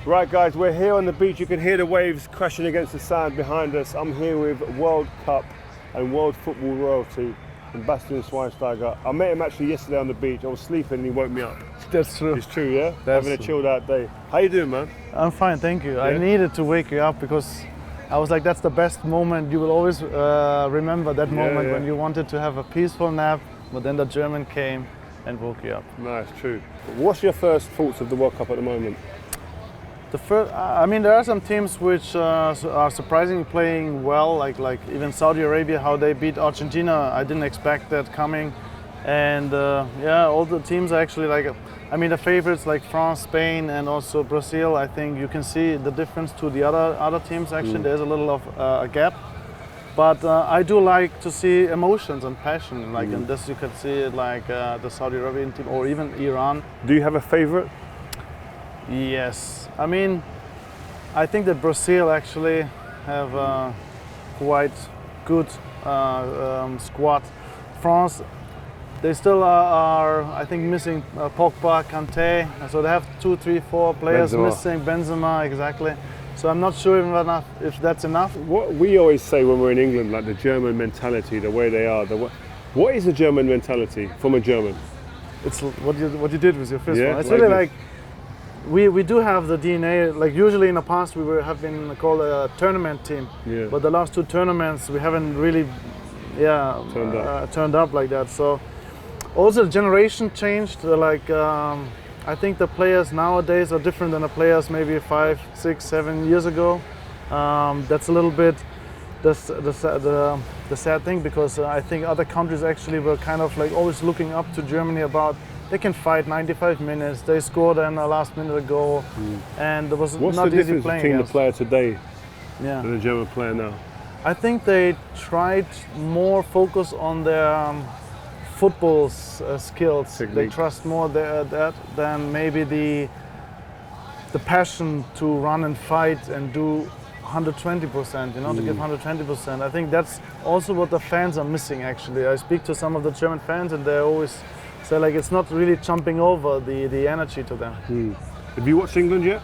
Right guys, we're here on the beach. You can hear the waves crashing against the sand behind us. I'm here with World Cup and World Football royalty and Bastien Schweinsteiger. I met him actually yesterday on the beach. I was sleeping and he woke me up. That's true. It's true, yeah? That's Having a true. chilled out day. How you doing, man? I'm fine, thank you. Yeah? I needed to wake you up because I was like, that's the best moment. You will always remember that moment when you wanted to have a peaceful nap, but then the German came and woke you up. Nice, true. What's your first thoughts of the World Cup at the moment? I mean, there are some teams which are surprisingly playing well, like even Saudi Arabia, how they beat Argentina. I didn't expect that coming. And yeah, all the teams are actually the favorites like France, Spain, and also Brazil. I think you can see the difference to the other teams. Actually, there's a little of a gap. But I do like to see emotions and passion, and this you could see it like the Saudi Arabian team or even Iran. Do you have a favorite? Yes, I mean, I think that Brazil actually have a quite good squad. France, they still are I think, missing Pogba, Kanté, so they have 2, 3, 4 players missing. Benzema, exactly. So I'm not sure if that's enough. What we always say when we're in England, like the German mentality, the way they are. What is the German mentality from a German? It's what you did with your first one. It's like really this. like we do have the DNA. Like usually in the past we have been called a tournament team, but the last 2 tournaments we haven't really turned up like that. So also the generation changed. I think the players nowadays are different than the players maybe 5, 6, 7 years ago. That's a little bit the sad thing, because I think other countries actually were kind of like always looking up to Germany about they can fight 95 minutes. They scored in the last minute a goal, and it was What's not the easy difference playing between against. the player today Yeah. and the German player now? I think they tried more focus on their football skills. Technique. They trust more that than maybe the passion to run and fight and do 120%, to give 120%. I think that's also what the fans are missing actually. I speak to some of the German fans and they always say like it's not really jumping over the energy to them. Have you watched England yet?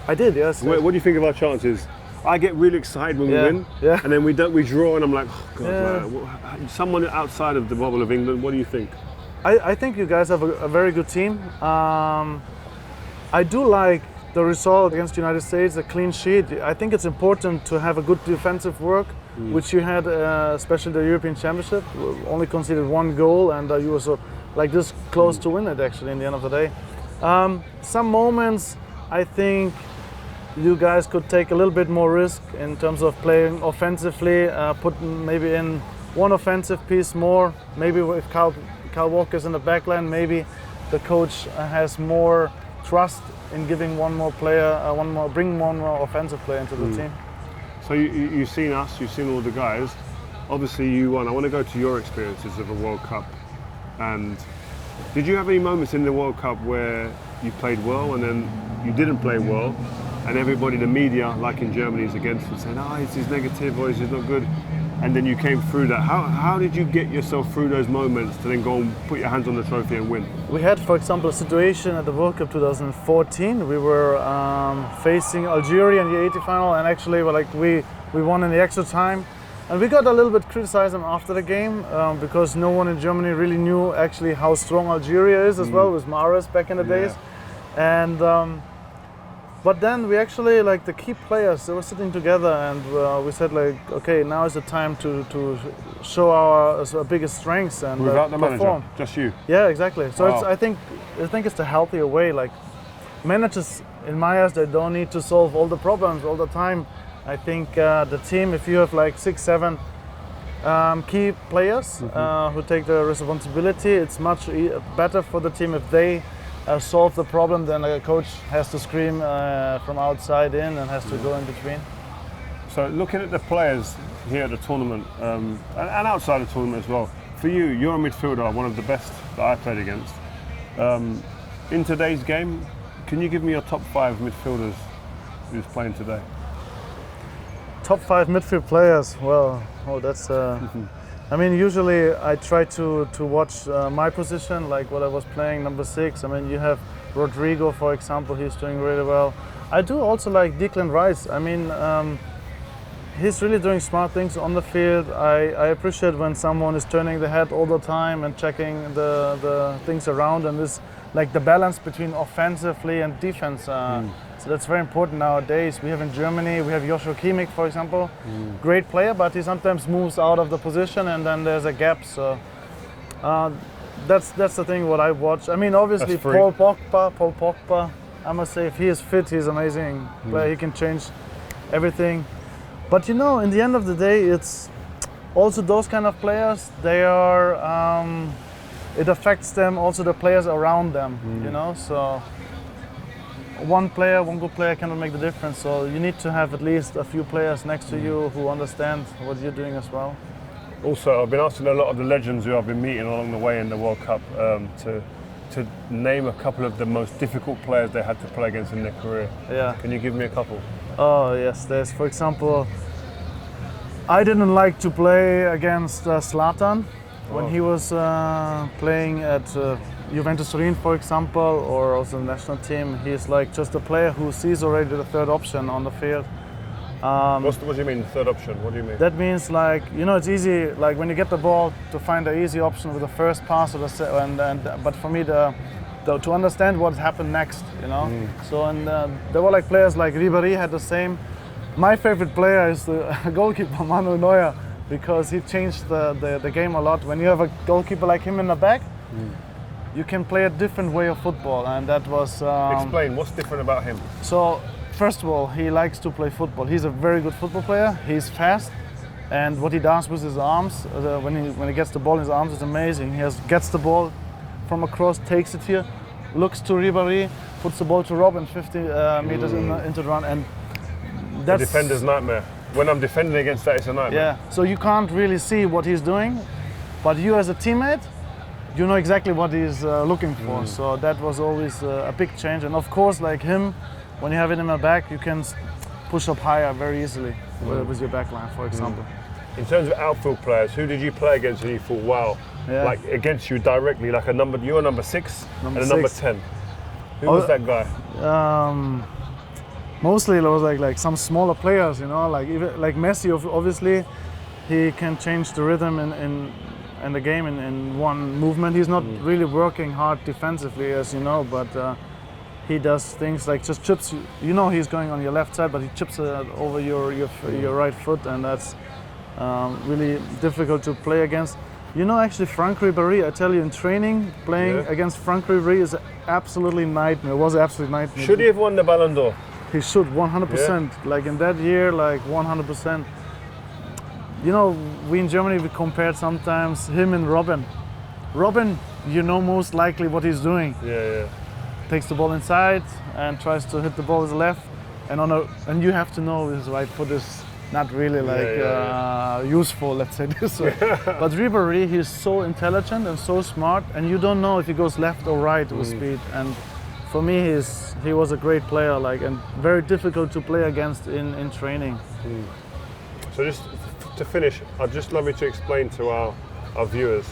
I did, yes. What do you think of our chances? I get really excited when we win, and then we draw, and I'm like, oh God, someone outside of the bubble of England, what do you think? I think you guys have a very good team. I do like the result against the United States, a clean sheet. I think it's important to have a good defensive work, which you had, especially the European Championship. Only conceded 1 goal, and you were so like this close to win it actually in the end of the day. Some moments, I think you guys could take a little bit more risk in terms of playing offensively, put maybe in 1 offensive piece more. Maybe if Kyle Walker's in the back line, maybe the coach has more trust in giving one more offensive player into the team. So you've seen us, you've seen all the guys. Obviously you won. I want to go to your experiences of a World Cup. And did you have any moments in the World Cup where you played well and then you didn't play well, and everybody, the media, like in Germany, is against you, saying, he's negative or he's not good, and then you came through that? How did you get yourself through those moments to then go and put your hands on the trophy and win? We had, for example, a situation at the World Cup 2014. We were facing Algeria in the 80 final, and actually we won in the extra time. And we got a little bit criticized after the game because no one in Germany really knew actually how strong Algeria is as well, with Mahrez back in the days. And but then we actually, the key players, they were sitting together, and we said okay, now is the time to show our biggest strengths and without the perform. manager, just you. Yeah, exactly. So Wow. I think it's the healthier way. Managers, in my eyes, they don't need to solve all the problems all the time. I think the team, if you have 6, 7 key players who take the responsibility, it's much better for the team if they solve the problem than a coach has to scream from outside in and has to go in between. So looking at the players here at the tournament and outside the tournament as well, for you, you're a midfielder, one of the best that I played against. In today's game, can you give me your top 5 midfielders who's playing today? Top 5 midfield players. Well, that's. I mean, usually I try to watch my position, like what I was playing, number 6. I mean, you have Rodrigo, for example, he's doing really well. I do also like Declan Rice. I mean, he's really doing smart things on the field. I appreciate when someone is turning the head all the time and checking the things around, and this like the balance between offensively and defense. So that's very important nowadays. We have in Germany, we have Joshua Kimmich, for example, great player, but he sometimes moves out of the position and then there's a gap. So that's the thing what I watch. I mean, obviously Paul Pogba, I must say, if he is fit, he's amazing player. He can change everything. But you know, in the end of the day, it's also those kind of players. They are. It affects them, also the players around them. You know, so one good player cannot make the difference. So you need to have at least a few players next to you who understand what you're doing as well. Also, I've been asking a lot of the legends who I've been meeting along the way in the World Cup to name a couple of the most difficult players they had to play against in their career. Yeah. Can you give me a couple? Oh yes, there's, for example, I didn't like to play against Zlatan when he was playing at Juventus Turin, for example, or also the national team. He's like just a player who sees already the third option on the field. What do you mean, third option? What do you mean? That means, like, you know, it's easy, like when you get the ball, to find the easy option with the first pass or but for me to understand what happened next, you know. So there were like players like Ribéry had the same. My favorite player is the goalkeeper Manuel Neuer, because he changed the game a lot. When you have a goalkeeper like him in the back, you can play a different way of football, and that was. Explain what's different about him. So first of all, he likes to play football. He's a very good football player. He's fast, and what he does with his arms, when he gets the ball in his arms, is amazing. He gets the ball from across, takes it here, looks to Ribéry, puts the ball to Robin 50 meters into the run, and that's a defender's nightmare. When I'm defending against that, it's a nightmare. Yeah, so you can't really see what he's doing, but you as a teammate, you know exactly what he's looking for. So that was always a big change. And of course, like him, when you have it in the back, you can push up higher very easily with your back line, for example. In terms of outfield players, who did you play against and you thought, wow, like against you directly, like you were number 6 and a number 10? Who was that guy? Mostly it was like some smaller players, you know, like even like Messi. Obviously, he can change the rhythm in the game in one movement. He's not really working hard defensively, as you know, but he does things like just chips. You know, he's going on your left side, but he chips over your right foot, and that's really difficult to play against. You know, actually, Franck Ribéry, I tell you, in training, playing against Franck Ribéry is absolutely nightmare. It was an absolute nightmare. Should he have won the Ballon d'Or? He should, 100%. Like in that year, like 100%. You know, we in Germany, we compared sometimes him and Robin. Robin, you know most likely what he's doing. Takes the ball inside and tries to hit the ball with the left, and you have to know his right foot is not really useful, let's say this way. But Ribéry, he's so intelligent and so smart, and you don't know if he goes left or right with speed. And for me, he was a great player, like, and very difficult to play against in training. So just to finish, I'd just love you to explain to our viewers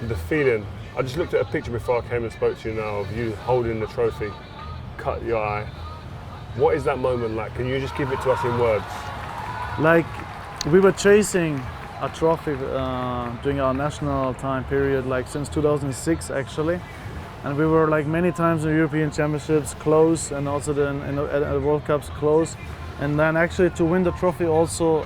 the feeling. I just looked at a picture before I came and spoke to you now of you holding the trophy, cut your eye. What is that moment like? Can you just give it to us in words? Like, we were chasing a trophy during our national time period, like since 2006 actually. And we were like many times in European Championships close, and also then in the World Cups close. And then actually to win the trophy also,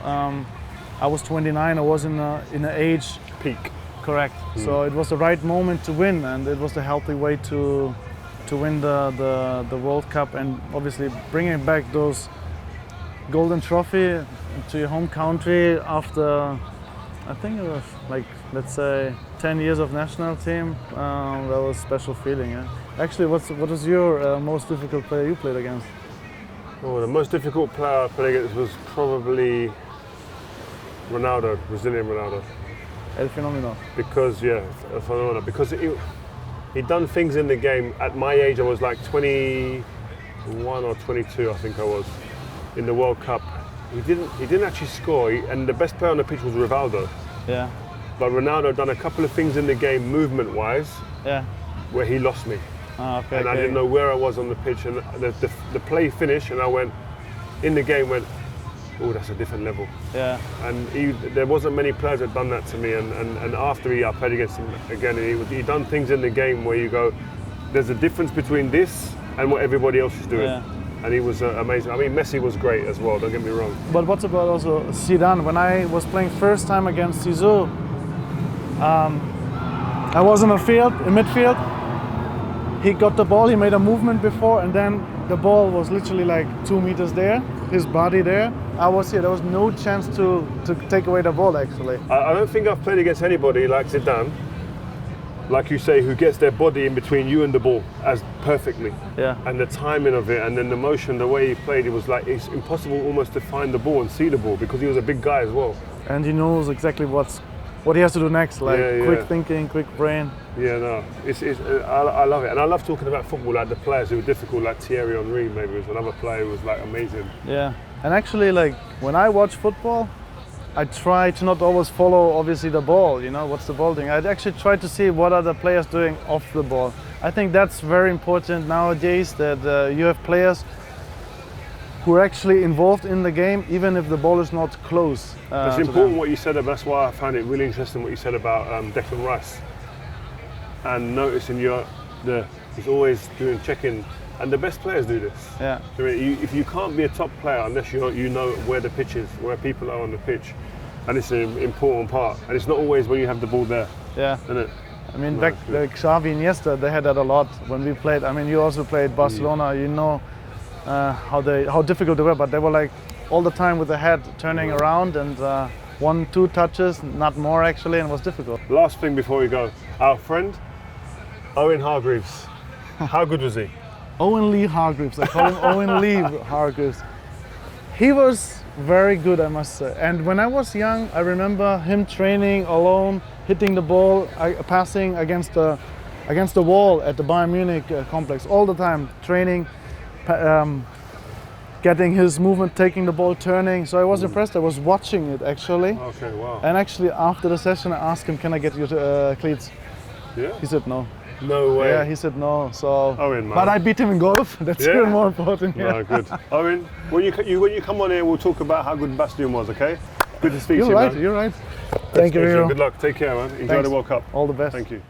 I was 29, I was in an age peak. Correct. So it was the right moment to win, and it was the healthy way to win the World Cup, and obviously bringing back those golden trophy to your home country after, I think it was like, let's say, 10 years of national team. That was a special feeling. Yeah? Actually, what was your most difficult player you played against? Oh, the most difficult player I played against was probably Ronaldo, Brazilian Ronaldo. El Fenomeno. Because he'd done things in the game. At my age, I was like 21 or 22, I think I was, in the World Cup. He didn't actually score, and the best player on the pitch was Rivaldo. Yeah. But Ronaldo done a couple of things in the game, movement-wise, where he lost me. Okay, and I didn't know where I was on the pitch, and the play finished, and I went in the game, went, oh, that's a different level. Yeah. And there wasn't many players that done that to me, and after I played against him again, and he done things in the game where you go, there's a difference between this and what everybody else is doing. Yeah. And he was amazing. I mean, Messi was great as well, don't get me wrong. But what about also Zidane? When I was playing first time against Zizou, I was in midfield. He got the ball, he made a movement before, and then the ball was literally like 2 meters there, his body there. I was here, there was no chance to take away the ball actually. I don't think I've played against anybody like Zidane, like you say, who gets their body in between you and the ball as perfectly. Yeah. And the timing of it, and then the motion, the way he played, it was like it's impossible almost to find the ball and see the ball because he was a big guy as well. And he knows exactly what he has to do next, like quick thinking, quick brain. Yeah, no, I love it, and I love talking about football, like the players who were difficult, like Thierry Henry maybe was another player who was like amazing. Yeah, and actually, like when I watch football, I try to not always follow obviously the ball, you know, what's the ball doing. I actually try to see what are the players doing off the ball. I think that's very important nowadays, that you have players who are actually involved in the game, even if the ball is not close. It's important what you said about, that's why I found it really interesting what you said about Declan Rice. And noticing he's always doing checking, and the best players do this. Yeah. So if you can't be a top player unless you know where the pitch is, where people are on the pitch, and it's an important part. And it's not always when you have the ball there. Yeah. Isn't it? I mean, back like Xavi and Iniesta, they had that a lot when we played. I mean, you also played Barcelona. You know how difficult they were, but they were like all the time with the head turning around and 1-2 touches, not more actually, and it was difficult. Last thing before we go, our friend Owen Hargreaves. How good was he? Owen Lee Hargreaves. I call him Owen Lee Hargreaves. He was very good, I must say. And when I was young, I remember him training alone, hitting the ball, passing against the wall at the Bayern Munich complex all the time, training, getting his movement, taking the ball, turning. So I was impressed. I was watching it actually. Okay, wow. And actually after the session, I asked him, "Can I get your cleats?" Yeah. He said no. No way. Yeah, he said no. So. Owen, man. But I beat him in golf. That's even more important. Yeah. No, good. Owen, when you come on here, we'll talk about how good Bastien was. Okay. Good to speak to you, man. You're right. Thank you, Rio. Good luck. Take care, man. Enjoy the World Cup. All the best. Thank you.